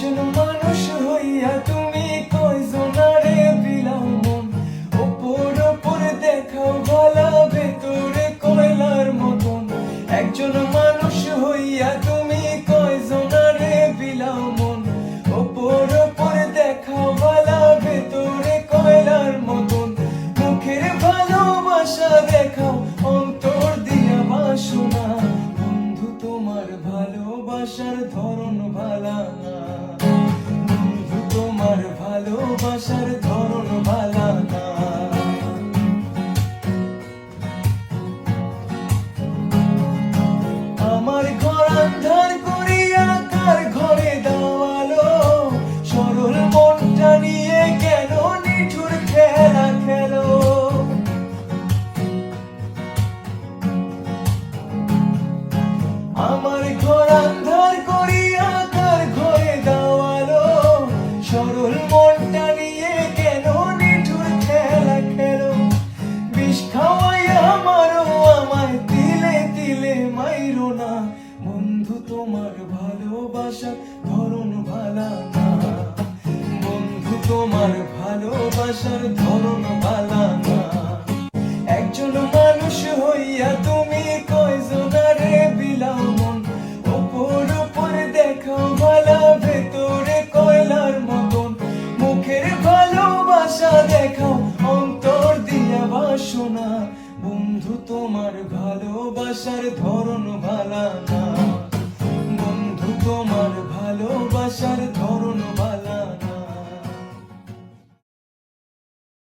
একজন মানুষ হইয়া তুমি কয়জনারে বিলাও মন, ওপর ওপর দেখাও ভালা ভেতরে কয়লার মতন। একজন মানুষ হইয়া তুমি কয়জনারে বিলাও মন, ওপর ওপর দেখাও ভালা ভেতরে কয়লার মতন। মুখের ভালোবাসা দেখাও অন্তর দিয়া বাসনা, বন্ধু তোমার ভালোবাসার ধরন ভালা না, বন্ধু তোমার ভালোবাসার ধরন ভালা না। আমার ঘর আন্ধার করিয়া কার ঘরে দেওয়ালো, সরল মনটা নিয়ে কেন নিঠুর খেলা খেলো। আমার ঘর আন্ধার করিয়া কার ঘরে দেওয়ালো, সরল মনটা নিয়ে কেন নিঠুর খেলা খেলো। বিষ খাওয়াইয়া আমারও আমায় তিলে তিলে মাইরো না, বন্ধু তোমার ভালোবাসার ধরন ভালা না, বন্ধু তোমার ভালোবাসার ধরন ভালা না। একজন মানুষ হইয়া তুমি কয়জনারে বিলাও মন, ওপর ওপর দেখাও ভালা ভেতরে কয়লার মতন। মুখের ভালোবাসা দেখাও অন্তর দিয়া বাসনা, বন্ধু তোমার ভালোবাসার ধরন ভালা না, বন্ধু তোমার ভালোবাসার ধরন ভালা না।